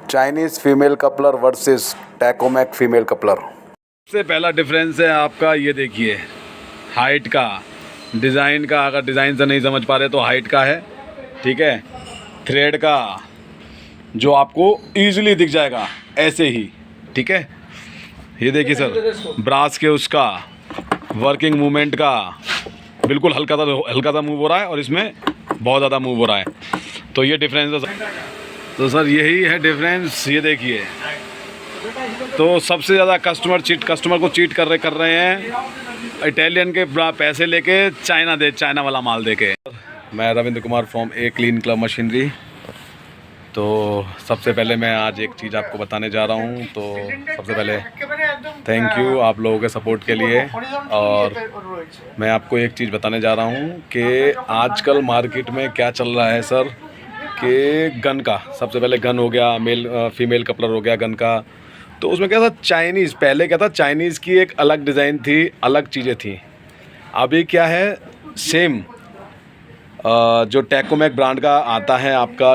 Chinese female coupler versus Tacomac female coupler. सबसे पहला difference है आपका, ये देखिए हाइट का, डिज़ाइन का। अगर डिज़ाइन से नहीं समझ पा रहे तो हाइट का है, ठीक है। थ्रेड का जो आपको ईजिली दिख जाएगा ऐसे ही, ठीक है। ये देखिए सर, ब्रास के उसका वर्किंग मूवमेंट का बिल्कुल हल्का सा मूव हो रहा है और इसमें बहुत ज़्यादा मूव हो रहा है। तो ये डिफरेंस है सर। तो सर यही है डिफरेंस, ये देखिए। तो सबसे ज़्यादा कस्टमर को चीट कर रहे हैं इटालियन के पैसे लेके, चाइना वाला माल दे के। मैं Ravindra Kumar from a clean club machinery. तो सबसे पहले मैं आज एक चीज़ आपको बताने जा रहा हूँ। तो सबसे पहले थैंक यू आप लोगों के सपोर्ट के लिए। और मैं आपको एक चीज़ बताने जा रहा हूँ कि आजकल मार्केट में क्या चल रहा है सर, कि गन का। सबसे पहले गन हो गया, फीमेल कपलर हो गया गन का। तो उसमें क्या था, चाइनीज़, पहले क्या था, चाइनीज़ की एक अलग डिज़ाइन थी, अलग चीज़ें थी। अभी क्या है, सेम जो टैकोमैक ब्रांड का आता है आपका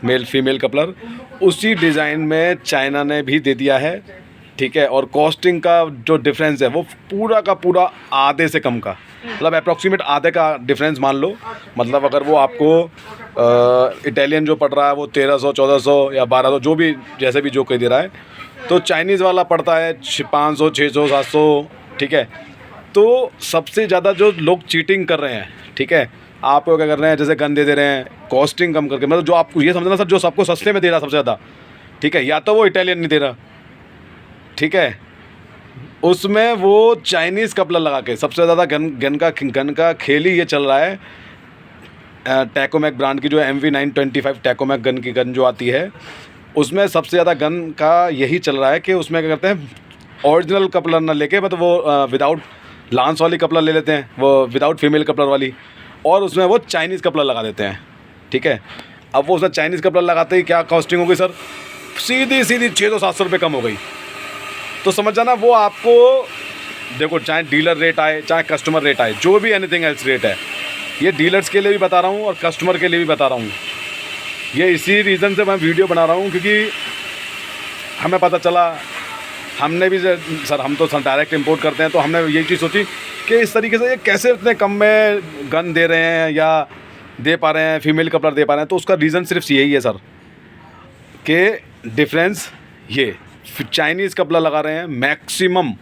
मेल फीमेल कपलर, उसी डिज़ाइन में चाइना ने भी दे दिया है, ठीक है। और कॉस्टिंग का जो डिफरेंस है वो पूरा का पूरा आधे से कम का, मतलब अप्रॉक्सीमेट आधे का डिफरेंस मान लो। मतलब अगर वो आपको इटालियन जो पड़ रहा है वो 1300 1400 या 1200 जो भी जैसे भी जो कह दे रहा है, तो चाइनीज़ वाला पड़ता है 500 600 700, ठीक है। तो सबसे ज़्यादा जो लोग चीटिंग कर रहे हैं, ठीक है, आप क्या कर रहे हैं, जैसे गन दे रहे हैं कॉस्टिंग कम करके। मतलब जो आपको ये समझना सर, जो सबको सस्ते में दे रहा सबसे ज़्यादा, ठीक है, या तो वो इटालियन नहीं दे रहा, ठीक है, उसमें वो चाइनीज़ कपलर लगा के सबसे ज़्यादा गन का खेल ही ये चल रहा है। टैकोमैक ब्रांड की जो MV925 टैकोमैक गन जो आती है, उसमें सबसे ज़्यादा गन का यही चल रहा है कि उसमें क्या करते हैं, ओरिजिनल कपलर ना लेके, मतलब वो विदाउट लांस वाली कपलर ले लेते हैं, वो विदाउट फीमेल कपलर वाली, और उसमें वो चाइनीज़ कपलर लगा देते हैं, ठीक है। अब वो उसमें चाइनीज़ कपलर लगाते ही क्या कॉस्टिंग हो गई सर, सीधी 600-700 रुपये कम हो गई। तो समझ जाना, वो आपको देखो, चाहे डीलर रेट आए चाहे कस्टमर रेट आए, जो भी एनीथिंग एल्स रेट है, ये डीलर्स के लिए भी बता रहा हूँ और कस्टमर के लिए भी बता रहा हूँ। ये इसी रीज़न से मैं वीडियो बना रहा हूँ, क्योंकि हमें पता चला, हमने भी सर, हम तो डायरेक्ट इंपोर्ट करते हैं, तो हमने यही चीज़ सोची कि इस तरीके से ये कैसे इतने कम में गन दे रहे हैं या दे पा रहे हैं, फीमेल कपलर दे पा रहे हैं। तो उसका रीज़न सिर्फ यही है सर, कि डिफरेंस ये चाइनीज़ कपलर लगा रहे हैं मैक्सिमम।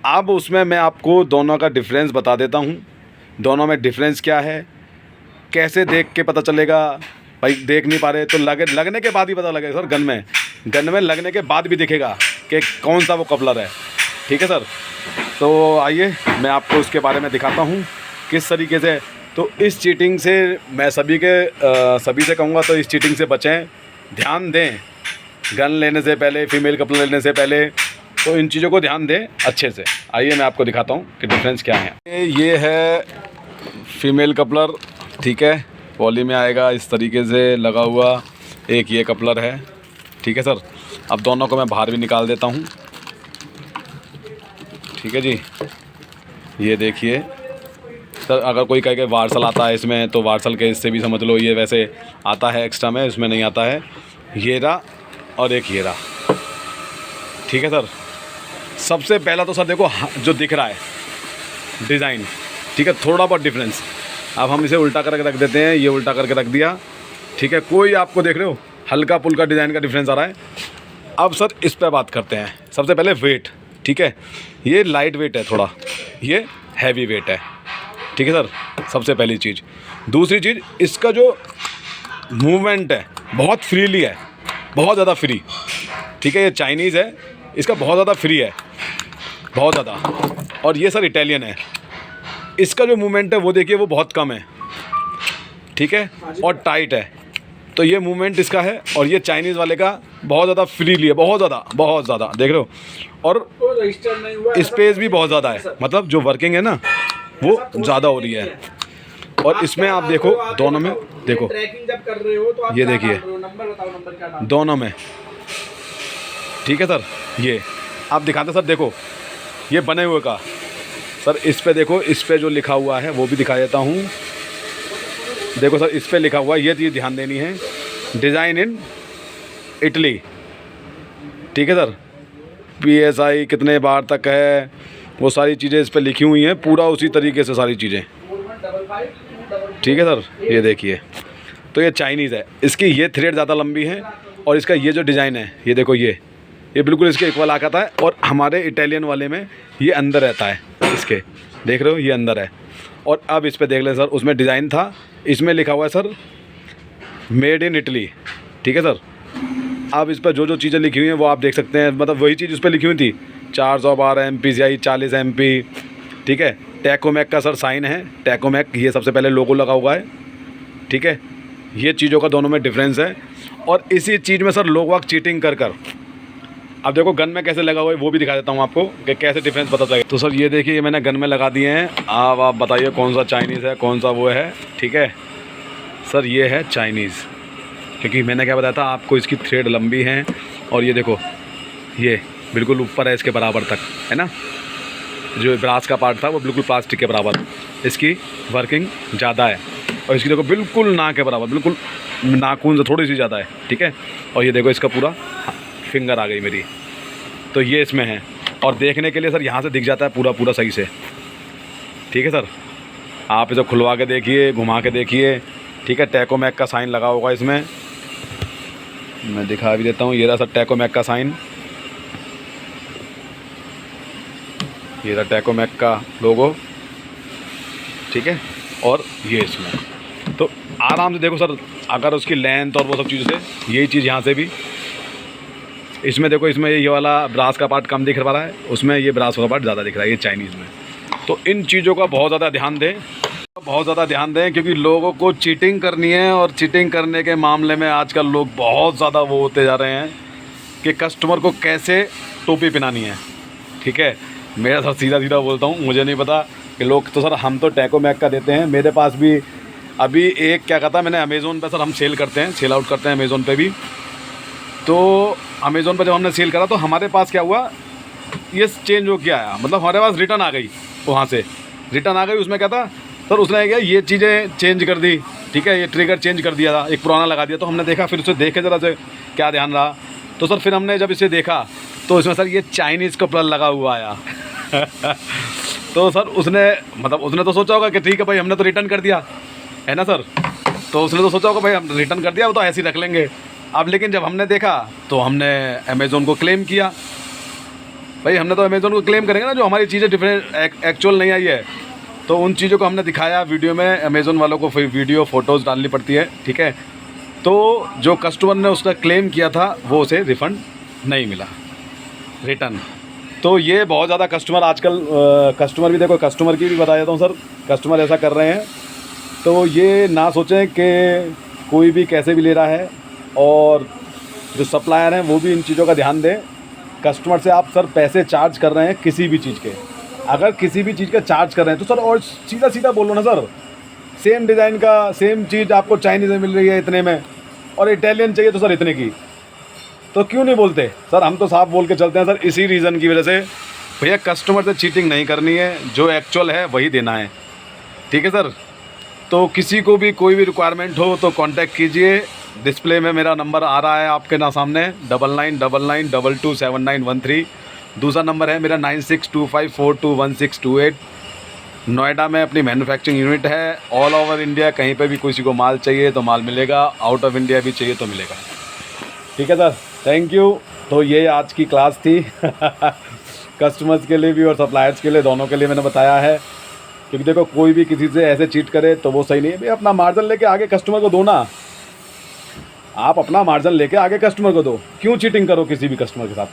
अब उसमें मैं आपको दोनों का डिफरेंस बता देता हूँ। दोनों में डिफरेंस क्या है, कैसे देख के पता चलेगा। भाई देख नहीं पा रहे तो लगने के बाद ही पता लगेगा सर। गन में लगने के बाद भी दिखेगा कि कौन सा वो कपलर है, ठीक है सर। तो आइए मैं आपको उसके बारे में दिखाता हूँ किस तरीके से। तो इस चीटिंग से मैं सभी से कहूँगा, तो इस चीटिंग से बचें, ध्यान दें गन लेने से पहले, फीमेल कपलर लेने से पहले, तो इन चीज़ों को ध्यान दें अच्छे से। आइए मैं आपको दिखाता हूँ कि डिफरेंस क्या है। ये है फीमेल कपलर, ठीक है, पॉली में आएगा इस तरीके से लगा हुआ। एक ये कपलर है, ठीक है सर। अब दोनों को मैं बाहर भी निकाल देता हूँ, ठीक है जी। ये देखिए सर, अगर कोई कहे कि वार्सल आता है इसमें, तो वार्सल के इससे भी समझ लो ये वैसे आता है एक्स्ट्रा में, इसमें नहीं आता है। ये रहा और एक ये रहा, ठीक है सर। सबसे पहला तो सर देखो जो दिख रहा है डिज़ाइन, ठीक है, थोड़ा बहुत डिफरेंस। अब हम इसे उल्टा करके रख देते हैं, ये उल्टा करके रख दिया, ठीक है। कोई आपको देख रहे हो हल्का फुल्का डिज़ाइन का डिफरेंस आ रहा है। अब सर इस पर बात करते हैं। सबसे पहले वेट, ठीक है, ये लाइट वेट है थोड़ा, ये हैवी वेट है, ठीक है सर, सबसे पहली चीज़। दूसरी चीज़, इसका जो मूवमेंट है बहुत फ्रीली है, बहुत ज़्यादा फ्री, ठीक है। ये चाइनीज़ है, इसका बहुत ज़्यादा फ्री है, बहुत ज़्यादा। और ये सर इटालियन है, इसका जो मूवमेंट है वो देखिए वो बहुत कम है, ठीक है, और टाइट है। तो ये मूवमेंट इसका है, और ये चाइनीज़ वाले का बहुत ज़्यादा फ्रीली है, बहुत ज़्यादा देख रहे हो। और स्पेस भी बहुत ज़्यादा है, मतलब जो वर्किंग है ना वो ज़्यादा हो रही है। और इसमें आप देखो दोनों में, देखो ये देखिए दोनों में, ठीक है सर। ये आप दिखाते सर, देखो ये बने हुए का सर, इस पे देखो, इस पे जो लिखा हुआ है वो भी दिखा देता हूँ। देखो सर, इस पे लिखा हुआ है, ये चीज़ ध्यान देनी है, डिज़ाइन इन इटली, ठीक है सर। PSI कितने बार तक है, वो सारी चीज़ें इस पर लिखी हुई हैं, पूरा उसी तरीके से सारी चीज़ें, ठीक है सर। ये देखिए, तो ये चाइनीज़ है, इसकी ये थ्रेड ज़्यादा लंबी है और इसका ये जो डिज़ाइन है, ये देखो, ये बिल्कुल इसके इक्वल आता है। और हमारे इटालियन वाले में ये अंदर रहता है, इसके देख रहे हो, ये अंदर है। और अब इस पर देख लें सर, उसमें डिज़ाइन था, इसमें लिखा हुआ है सर मेड इन इटली, ठीक है सर। अब इस पर जो जो चीज़ें लिखी हुई हैं वो आप देख सकते हैं, मतलब वही चीज़ उस पर लिखी हुई थी, 412 MPCI 40 MP, ठीक है। टैकोमैक का सर साइन है, टैकोमैक, ये सबसे पहले लोगो लगा हुआ है, ठीक है। ये चीज़ों का दोनों में डिफरेंस है। और इसी चीज़ में सर लोग वाक चीटिंग कर अब देखो गन में कैसे लगा हुआ है वो भी दिखा देता हूँ आपको कि कैसे डिफरेंस पता चलेगा। तो सर ये देखिए, ये मैंने गन में लगा दिए हैं। अब आप बताइए कौन सा चाइनीज़ है, कौन सा वो है, ठीक है सर। ये है चाइनीज़, क्योंकि मैंने क्या बताया था आपको, इसकी थ्रेड लंबी है। और ये देखो, ये बिल्कुल ऊपर है, इसके बराबर तक है ना। जो ब्रास का पार्ट था वो बिल्कुल प्लास्टिक के बराबर, इसकी वर्किंग ज़्यादा है। और इसकी देखो बिल्कुल ना के बराबर, बिल्कुल नाखून से थोड़ी सी ज़्यादा है, ठीक है। और ये देखो इसका पूरा फिंगर आ गई मेरी, तो ये इसमें है। और देखने के लिए सर यहाँ से दिख जाता है पूरा पूरा सही से, ठीक है सर। आप इसे खुलवा के देखिए, घुमा के देखिए, ठीक है। टैकोमैक का साइन लगा होगा इसमें, मैं दिखा भी देता हूँ। ये रहा सर टैकोमैक का साइन, ये रहा टैकोमैक का लोगो, ठीक है। और ये इसमें तो आराम से देखो सर, अगर उसकी लेंथ और वो सब चीज़ों से, यही चीज़ यहाँ से भी, इसमें देखो, इसमें ये वाला ब्रास का पार्ट कम दिख रहा है, उसमें ये ब्रास का पार्ट ज़्यादा दिख रहा है, ये चाइनीज़ में। तो इन चीज़ों का बहुत ज़्यादा ध्यान दें, बहुत ज़्यादा ध्यान दें, क्योंकि लोगों को चीटिंग करनी है। और चीटिंग करने के मामले में आजकल लोग बहुत ज़्यादा वो होते जा रहे हैं कि कस्टमर को कैसे टोपी पहनानी है, ठीक है। मेरा सर सीधा सीधा बोलता हूँ, मुझे नहीं पता कि लोग, तो सर हम तो टैकोमैक का देते हैं। मेरे पास भी अभी एक क्या कहता, मैंने अमेज़ोन पे सर हम सेल करते हैं, सेल आउट करते हैं अमेज़ोन पे भी। तो अमेज़ोन पे जब हमने सेल करा तो हमारे पास क्या हुआ, ये चेंज हो गया आया, मतलब हमारे पास रिटर्न आ गई, वहाँ से रिटर्न आ गई। उसमें क्या था सर, उसने क्या ये चीज़ें चेंज कर दी, ठीक है। ये ट्रिगर चेंज कर दिया था, एक पुराना लगा दिया। तो हमने देखा, फिर उसे देखे ज़रा से क्या ध्यान रहा, तो सर फिर हमने जब इसे देखा तो इसमें सर ये चाइनीज़ का प्लग लगा हुआ आया। तो सर उसने तो सोचा होगा कि ठीक है भाई, हमने तो रिटर्न कर दिया है ना सर। तो उसने तो सोचा होगा भाई हम रिटर्न कर दिया, वो तो ऐसे ही रख लेंगे। अब लेकिन जब हमने देखा तो हमने अमेज़ोन को क्लेम किया। भाई हमने तो अमेज़ोन को क्लेम करेंगे ना, जो हमारी चीज़ें डिफरेंट एक्चुअल नहीं आई है। तो उन चीज़ों को हमने दिखाया वीडियो में, अमेज़ोन वालों को फिर वीडियो फ़ोटोज़ डालनी पड़ती है, ठीक है। तो जो कस्टमर ने उसका क्लेम किया था वो उसे रिफ़ंड नहीं मिला, रिटर्न। तो ये बहुत ज़्यादा कस्टमर आजकल, कस्टमर भी देखो, कस्टमर की भी बता देता हूँ सर, कस्टमर ऐसा कर रहे हैं। तो ये ना सोचें कि कोई भी कैसे भी ले रहा है, और जो सप्लायर हैं वो भी इन चीज़ों का ध्यान दें। कस्टमर से आप सर पैसे चार्ज कर रहे हैं किसी भी चीज़ के, अगर किसी भी चीज़ का चार्ज कर रहे हैं तो सर और सीधा सीधा बोलो ना सर, सेम डिज़ाइन का सेम चीज़ आपको चाइनीज़ में मिल रही है इतने में, और इटालियन चाहिए तो सर इतने की, तो क्यों नहीं बोलते सर। हम तो साफ बोल के चलते हैं सर, इसी रीज़न की वजह से। भैया कस्टमर से चीटिंग नहीं करनी है, जो एक्चुअल है वही देना है, ठीक है सर। तो किसी को भी कोई भी रिक्वायरमेंट हो तो कांटेक्ट कीजिए। डिस्प्ले में मेरा नंबर आ रहा है आपके ना सामने, 9999227913। दूसरा नंबर है मेरा 9625421628। नोएडा में अपनी मैन्युफैक्चरिंग यूनिट है। ऑल ओवर इंडिया कहीं पे भी किसी को माल चाहिए तो माल मिलेगा, आउट ऑफ इंडिया भी चाहिए तो मिलेगा, ठीक है सर। Thank you. तो ये आज की क्लास थी कस्टमर्स के लिए भी और सप्लायर्स के लिए, दोनों के लिए मैंने बताया है। क्योंकि देखो कोई भी किसी से ऐसे चीट करे तो वो सही नहीं है। भाई अपना मार्जिन लेके आगे कस्टमर को दो ना, आप अपना मार्जिन लेके आगे कस्टमर को दो, क्यों चीटिंग करो किसी भी कस्टमर के साथ,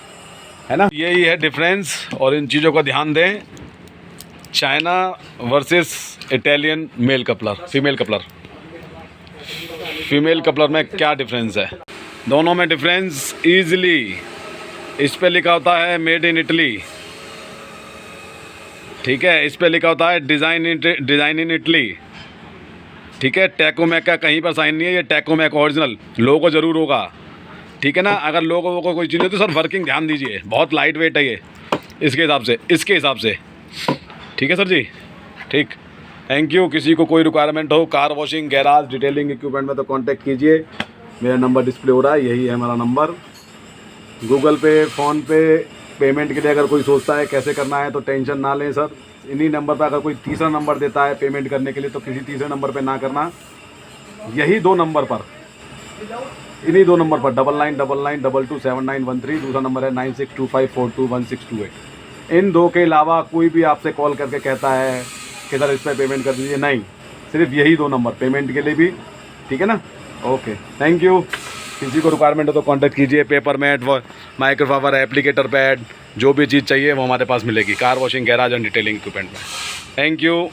है ना। यही है डिफरेंस, और इन चीज़ों का ध्यान दें। China versus Italian male coupler, female coupler. Female coupler में क्या डिफरेंस है, दोनों में डिफरेंस ईजिली, इस पे लिखा होता है मेड इन इटली, ठीक है। इस पे लिखा होता है डिज़ाइन इन इटली, ठीक है। टैकोमैक का कहीं पर साइन नहीं है, ये टैकोमैक ओरिजिनल लोगो ज़रूर होगा, ठीक है ना। अगर लोगों को कोई चीज़ नहीं तो सर वर्किंग ध्यान दीजिए, बहुत लाइट वेट है ये, इसके हिसाब से, ठीक है सर जी, ठीक। Thank you. किसी को कोई रिक्वायरमेंट हो car washing, garage, detailing equipment में तो कांटेक्ट कीजिए। मेरा नंबर डिस्प्ले हो रहा है, यही है मेरा नंबर। गूगल पे, फ़ोन पे पेमेंट के लिए अगर कोई सोचता है कैसे करना है तो टेंशन ना लें सर, इन्हीं नंबर पर। अगर कोई तीसरा नंबर देता है पेमेंट करने के लिए तो किसी तीसरे नंबर पे ना करना, यही 2 नंबर पर, इन्हीं 2 नंबर पर 9999227913, दूसरा नंबर है 9625421628। इन 2 के अलावा कोई भी आपसे कॉल करके कहता है कि सर इस पर पेमेंट कर दीजिए, नहीं, सिर्फ यही 2 नंबर पेमेंट के लिए भी, ठीक है ना। Okay, thank you. किसी को रिक्वायरमेंट हो तो कांटेक्ट कीजिए। Paper mat, microfiber, applicator pad, जो भी चीज़ चाहिए वो हमारे पास मिलेगी car washing, garage and detailing equipment में। Thank you.